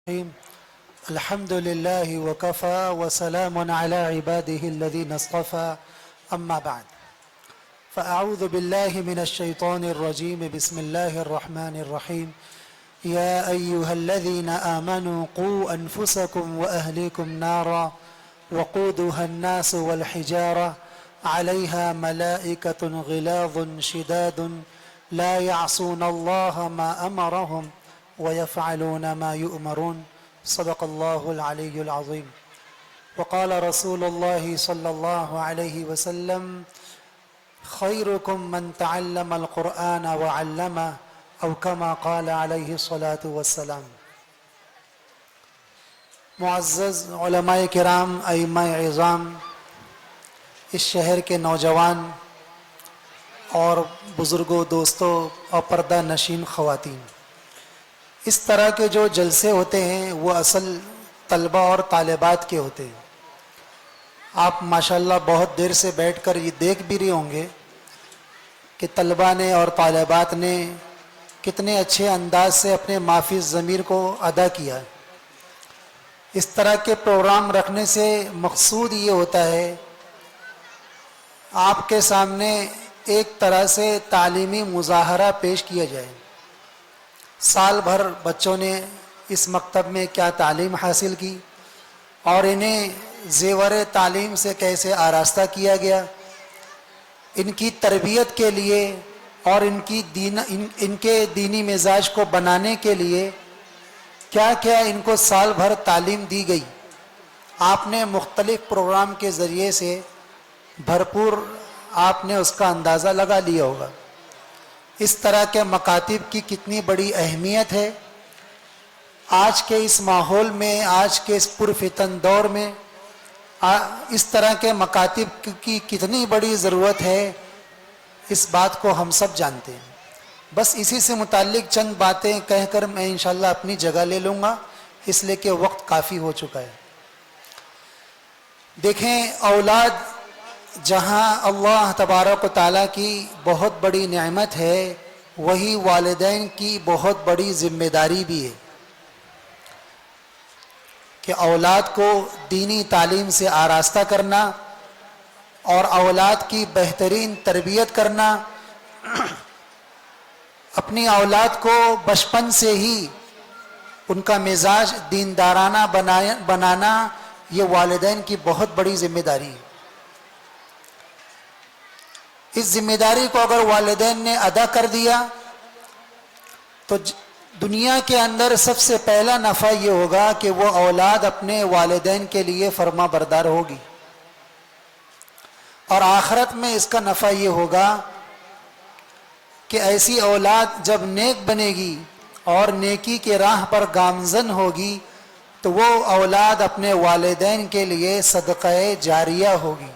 الرحيم. الحمد لله وكفى وسلام على عباده الذين اصطفى. أما بعد، فأعوذ بالله من الشيطان الرجيم. بسم الله الرحمن الرحيم. يا أيها الذين آمنوا قوا أنفسكم وأهليكم نارا وقودها الناس والحجارة عليها ملائكة غلاظ شداد لا يعصون الله ما أمرهم ويفعلون ما يؤمرون. صدق الله العلي العظيم. وقال رسول الله صلى الله عليه وسلم: خيركم من تعلم القرآن وعلمه، او كما قال علیہ الصلاۃ والسلام. معزز علماء کرام، ائمہ اعظام، اس شہر کے نوجوان اور بزرگوں، دوستوں اور پردہ نشین خواتین، اس طرح کے جو جلسے ہوتے ہیں وہ اصل طلبہ اور طالبات کے ہوتے ہیں. آپ ماشاءاللہ بہت دیر سے بیٹھ کر یہ دیکھ بھی رہے ہوں گے کہ طلبہ نے اور طالبات نے کتنے اچھے انداز سے اپنے مافی ضمیر کو ادا کیا. اس طرح کے پروگرام رکھنے سے مقصود یہ ہوتا ہے آپ کے سامنے ایک طرح سے تعلیمی مظاہرہ پیش کیا جائے. سال بھر بچوں نے اس مکتب میں کیا تعلیم حاصل کی اور انہیں زیور تعلیم سے کیسے آراستہ کیا گیا، ان کی تربیت کے لیے اور ان کے دینی مزاج کو بنانے کے لیے کیا کیا ان کو سال بھر تعلیم دی گئی. آپ نے مختلف پروگرام کے ذریعے سے بھرپور آپ نے اس کا اندازہ لگا لیا ہوگا. اس طرح کے مکاتب کی کتنی بڑی اہمیت ہے. آج کے اس ماحول میں، آج کے اس پرفتن دور میں اس طرح کے مکاتب کی کتنی بڑی ضرورت ہے، اس بات کو ہم سب جانتے ہیں. بس اسی سے متعلق چند باتیں کہہ کر میں انشاءاللہ اپنی جگہ لے لوں گا، اس لیے کہ وقت کافی ہو چکا ہے. دیکھیں، اولاد جہاں اللہ تبارک و تعالیٰ کی بہت بڑی نعمت ہے، وہی والدین کی بہت بڑی ذمہ داری بھی ہے کہ اولاد کو دینی تعلیم سے آراستہ کرنا اور اولاد کی بہترین تربیت کرنا. اپنی اولاد کو بچپن سے ہی ان کا مزاج دیندارانہ بنانا یہ والدین کی بہت بڑی ذمہ داری ہے. اس ذمہ داری کو اگر والدین نے ادا کر دیا تو دنیا کے اندر سب سے پہلا نفع یہ ہوگا کہ وہ اولاد اپنے والدین کے لیے فرما بردار ہوگی، اور آخرت میں اس کا نفع یہ ہوگا کہ ایسی اولاد جب نیک بنے گی اور نیکی کے راہ پر گامزن ہوگی تو وہ اولاد اپنے والدین کے لیے صدقہ جاریہ ہوگی.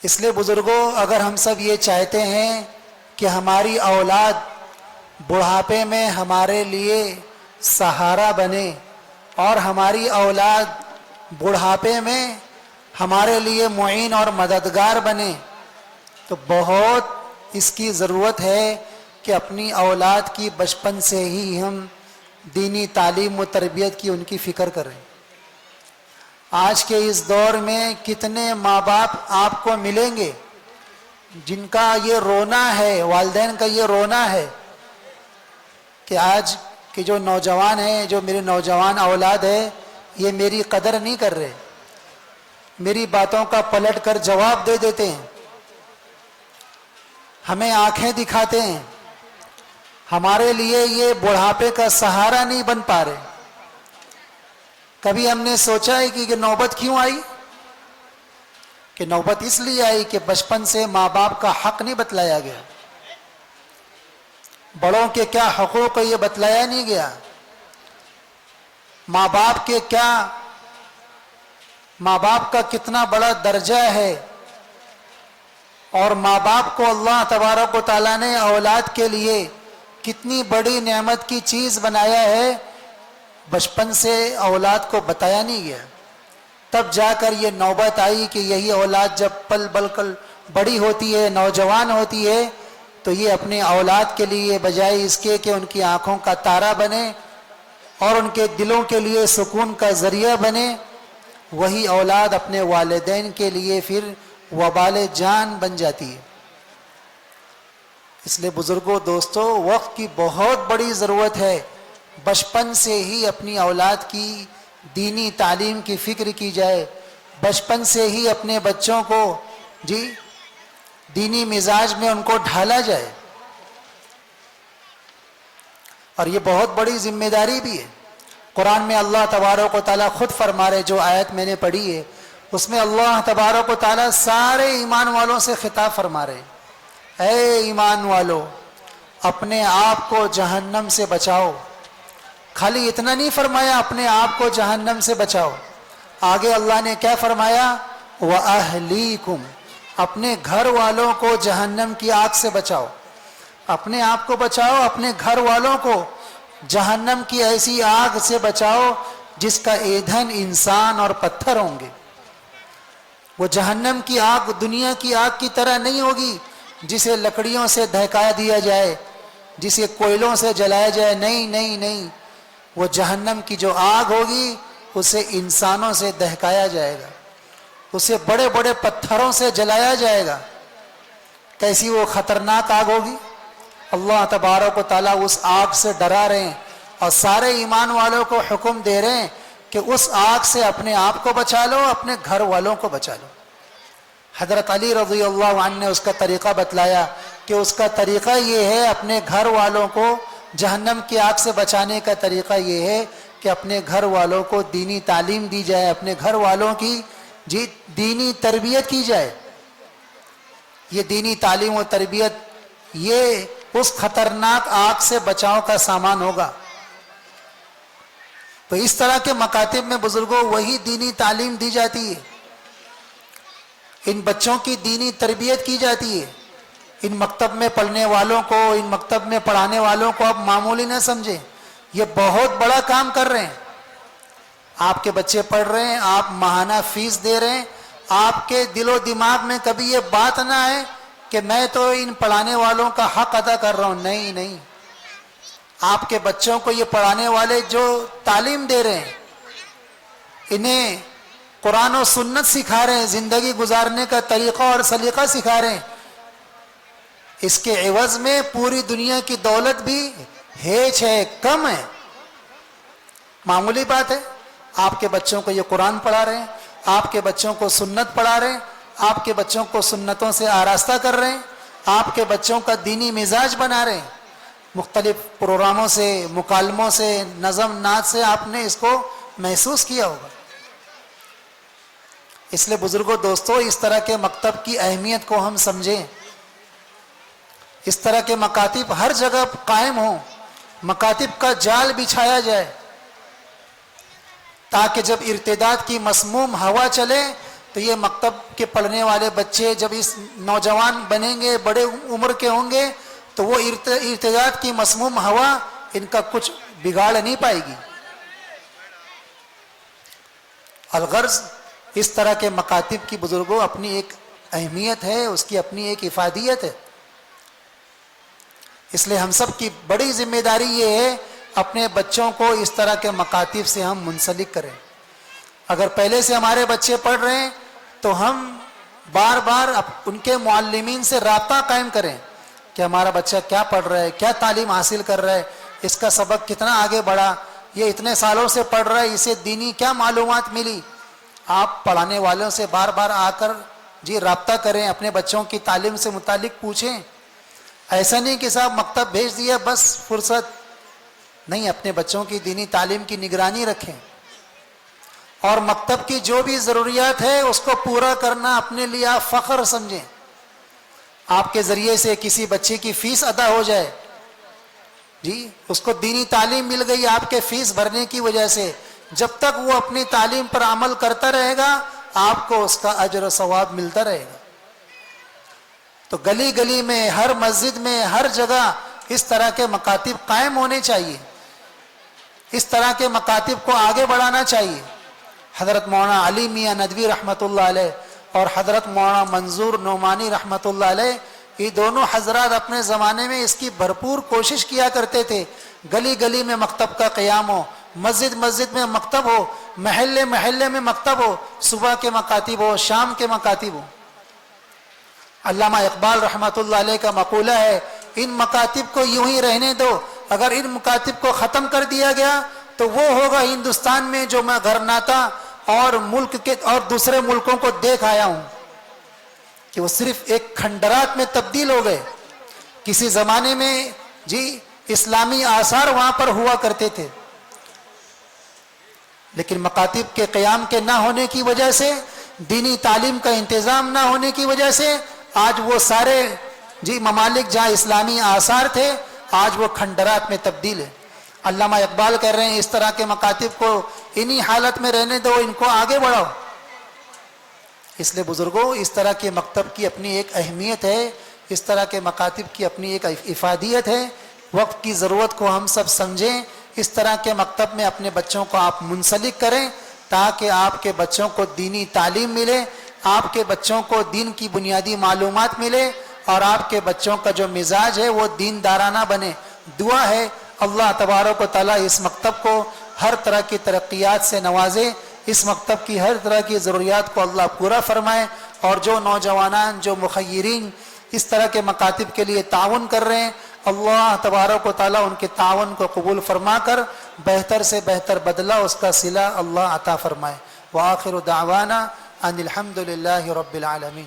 اس لیے بزرگوں، اگر ہم سب یہ چاہتے ہیں کہ ہماری اولاد بڑھاپے میں ہمارے لیے سہارا بنے اور ہماری اولاد بڑھاپے میں ہمارے لیے معین اور مددگار بنے، تو بہت اس کی ضرورت ہے کہ اپنی اولاد کی بچپن سے ہی ہم دینی تعلیم و تربیت کی ان کی فکر کریں. آج کے اس دور میں کتنے ماں باپ آپ کو ملیں گے جن کا یہ رونا ہے، والدین کا یہ رونا ہے کہ آج کے جو نوجوان ہیں، جو میرے نوجوان اولاد ہے، یہ میری قدر نہیں کر رہے، میری باتوں کا پلٹ کر جواب دے دیتے ہیں، ہمیں آنکھیں دکھاتے ہیں، ہمارے لیے یہ بڑھاپے کا سہارا نہیں بن پا رہے. کبھی ہم نے سوچا ہے کہ نوبت کیوں آئی؟ کہ نوبت اس لیے آئی کہ بچپن سے ماں باپ کا حق نہیں بتلایا گیا، بڑوں کے کیا حقوق ہے یہ بتلایا نہیں گیا، ماں باپ کا کتنا بڑا درجہ ہے، اور ماں باپ کو اللہ تبارک و تعالیٰ نے اولاد کے لیے کتنی بڑی نعمت کی چیز بنایا ہے، بچپن سے اولاد کو بتایا نہیں گیا. تب جا کر یہ نوبت آئی کہ یہی اولاد جب پل بل کر بڑی ہوتی ہے، نوجوان ہوتی ہے، تو یہ اپنے اولاد کے لیے بجائے اس کے کہ ان کی آنکھوں کا تارا بنے، اور ان کے دلوں کے لیے سکون کا ذریعہ بنے، وہی اولاد اپنے والدین کے لیے پھر وبال جان بن جاتی ہے۔ اس لیے بزرگوں، دوستوں، وقت کی بہت بڑی ضرورت ہے۔ بچپن سے ہی اپنی اولاد کی دینی تعلیم کی فکر کی جائے، بچپن سے ہی اپنے بچوں کو دینی مزاج میں ان کو ڈھالا جائے، اور یہ بہت بڑی ذمہ داری بھی ہے۔ قرآن میں اللہ تبارک و تعالیٰ خود فرما رہے، جو آیت میں نے پڑھی ہے اس میں اللہ تبارک و تعالیٰ سارے ایمان والوں سے خطاب فرما رہے، اے ایمان والو، اپنے آپ کو جہنم سے بچاؤ۔ خالی اتنا نہیں فرمایا اپنے آپ کو جہنم سے بچاؤ، آگے اللہ نے کیا فرمایا؟ وَأَهْلِيكُمْ، اپنے گھر والوں کو جہنم کی آگ سے بچاؤ۔ اپنے آپ کو بچاؤ، اپنے گھر والوں کو جہنم کی ایسی آگ سے بچاؤ جس کا ایندھن انسان اور پتھر ہوں گے۔ وہ جہنم کی آگ دنیا کی آگ کی طرح نہیں ہوگی جسے لکڑیوں سے دہکا دیا جائے، جسے کوئلوں سے جلایا جائے، نہیں نہیں نہیں، وہ جہنم کی جو آگ ہوگی اسے انسانوں سے دہکایا جائے گا، اسے بڑے بڑے پتھروں سے جلایا جائے گا۔ کیسی وہ خطرناک آگ ہوگی! اللہ تبارک و تعالیٰ اس آگ سے ڈرا رہے ہیں اور سارے ایمان والوں کو حکم دے رہے ہیں کہ اس آگ سے اپنے آپ کو بچا لو، اپنے گھر والوں کو بچا لو۔ حضرت علی رضی اللہ عنہ نے اس کا طریقہ بتلایا کہ اس کا طریقہ یہ ہے، اپنے گھر والوں کو جہنم کی آگ سے بچانے کا طریقہ یہ ہے کہ اپنے گھر والوں کو دینی تعلیم دی جائے، اپنے گھر والوں کی دینی تربیت کی جائے۔ یہ دینی تعلیم و تربیت یہ اس خطرناک آگ سے بچاؤ کا سامان ہوگا۔ تو اس طرح کے مکاتب میں بزرگوں وہی دینی تعلیم دی جاتی ہے، ان بچوں کی دینی تربیت کی جاتی ہے۔ ان مکتب میں پڑھنے والوں کو، ان مکتب میں پڑھانے والوں کو آپ معمولی نہ سمجھیں، یہ بہت بڑا کام کر رہے ہیں۔ آپ کے بچے پڑھ رہے ہیں، آپ ماہانہ فیس دے رہے ہیں، آپ کے دل و دماغ میں کبھی یہ بات نہ آئے کہ میں تو ان پڑھانے والوں کا حق ادا کر رہا ہوں، نہیں نہیں، آپ کے بچوں کو یہ پڑھانے والے جو تعلیم دے رہے ہیں، انہیں قرآن و سنت سکھا رہے ہیں، زندگی گزارنے کا طریقہ اور سلیقہ سکھا رہے ہیں، اس کے عوض میں پوری دنیا کی دولت بھی ہیچ ہے، کم ہے، معمولی بات ہے۔ آپ کے بچوں کو یہ قرآن پڑھا رہے ہیں، آپ کے بچوں کو سنت پڑھا رہے ہیں، آپ کے بچوں کو سنتوں سے آراستہ کر رہے ہیں، آپ کے بچوں کا دینی مزاج بنا رہے ہیں، مختلف پروگراموں سے، مکالموں سے، نظم نعت سے آپ نے اس کو محسوس کیا ہوگا۔ اس لیے بزرگوں، دوستوں، اس طرح کے مکتب کی اہمیت کو ہم سمجھیں، اس طرح کے مکاتب ہر جگہ قائم ہوں، مکاتب کا جال بچھایا جائے تاکہ جب ارتداد کی مسموم ہوا چلے تو یہ مکتب کے پڑھنے والے بچے جب اس نوجوان بنیں گے، بڑے عمر کے ہوں گے، تو وہ ارتداد کی مسموم ہوا ان کا کچھ بگاڑ نہیں پائے گی۔ الغرض اس طرح کے مکاتب کی بزرگوں اپنی ایک اہمیت ہے، اس کی اپنی ایک افادیت ہے۔ اس لیے ہم سب کی بڑی ذمہ داری یہ ہے اپنے بچوں کو اس طرح کے مکاتب سے ہم منسلک کریں۔ اگر پہلے سے ہمارے بچے پڑھ رہے ہیں تو ہم بار بار ان کے معلمین سے رابطہ قائم کریں کہ ہمارا بچہ کیا پڑھ رہا ہے، کیا تعلیم حاصل کر رہا ہے، اس کا سبق کتنا آگے بڑھا، یہ اتنے سالوں سے پڑھ رہا ہے، اسے دینی کیا معلومات ملی۔ آپ پڑھانے والوں سے بار بار آ کر رابطہ کریں، اپنے بچوں کی تعلیم سے متعلق پوچھیں۔ ایسا نہیں کہ صاحب مکتب بھیج دیا بس فرصت نہیں، اپنے بچوں کی دینی تعلیم کی نگرانی رکھیں اور مکتب کی جو بھی ضروریات ہے اس کو پورا کرنا اپنے لیے آپ فخر سمجھیں۔ آپ کے ذریعے سے کسی بچے کی فیس ادا ہو جائے، اس کو دینی تعلیم مل گئی آپ کے فیس بھرنے کی وجہ سے، جب تک وہ اپنی تعلیم پر عمل کرتا رہے گا آپ کو اس کا اجر و ثواب ملتا رہے گا۔ تو گلی گلی میں، ہر مسجد میں، ہر جگہ اس طرح کے مکاتب قائم ہونے چاہیے، اس طرح کے مکاتب کو آگے بڑھانا چاہیے۔ حضرت مولانا علی میاں ندوی رحمۃ اللہ علیہ اور حضرت مولانا منظور نعمانی رحمۃ اللہ علیہ، یہ دونوں حضرات اپنے زمانے میں اس کی بھرپور کوشش کیا کرتے تھے، گلی گلی میں مکتب کا قیام ہو، مسجد مسجد میں مکتب ہو، محلے محلے میں مکتب ہو، صبح کے مکاتب ہو، شام کے مکاتب ہو۔ علامہ اقبال رحمۃ اللہ علیہ کا مقولہ ہے، ان مکاتب کو یوں ہی رہنے دو، اگر ان مکاتب کو ختم کر دیا گیا تو وہ ہوگا ہندوستان میں جو میں گھرناتا اور ملک کے اور دوسرے ملکوں کو دیکھ آیا ہوں کہ وہ صرف ایک کھنڈرات میں تبدیل ہو گئے۔ کسی زمانے میں جی اسلامی آثار وہاں پر ہوا کرتے تھے، لیکن مکاتب کے قیام کے نہ ہونے کی وجہ سے، دینی تعلیم کا انتظام نہ ہونے کی وجہ سے آج وہ سارے جی ممالک جہاں اسلامی آثار تھے آج وہ کھنڈرات میں تبدیل ہے۔ علامہ اقبال کہہ رہے ہیں اس طرح کے مکاتب کو انہی حالت میں رہنے دو، ان کو آگے بڑھاؤ۔ اس لیے بزرگوں، اس طرح کے مکتب کی اپنی ایک اہمیت ہے، اس طرح کے مکاتب کی اپنی ایک افادیت ہے۔ وقت کی ضرورت کو ہم سب سمجھیں، اس طرح کے مکتب میں اپنے بچوں کو آپ منسلک کریں تاکہ آپ کے بچوں کو دینی تعلیم ملے، آپ کے بچوں کو دین کی بنیادی معلومات ملے، اور آپ کے بچوں کا جو مزاج ہے وہ دین دارانہ بنے۔ دعا ہے اللہ تبارک و تعالیٰ اس مکتب کو ہر طرح کی ترقیات سے نوازے، اس مکتب کی ہر طرح کی ضروریات کو اللہ پورا فرمائے، اور جو نوجوانان، جو مخیرین اس طرح کے مکاتب کے لیے تعاون کر رہے ہیں، اللہ تبارک و تعالیٰ ان کے تعاون کو قبول فرما کر بہتر سے بہتر بدلہ اس کا صلہ اللہ عطا فرمائے۔ وآخر دعوانا ان الحمد للہ رب العالمین۔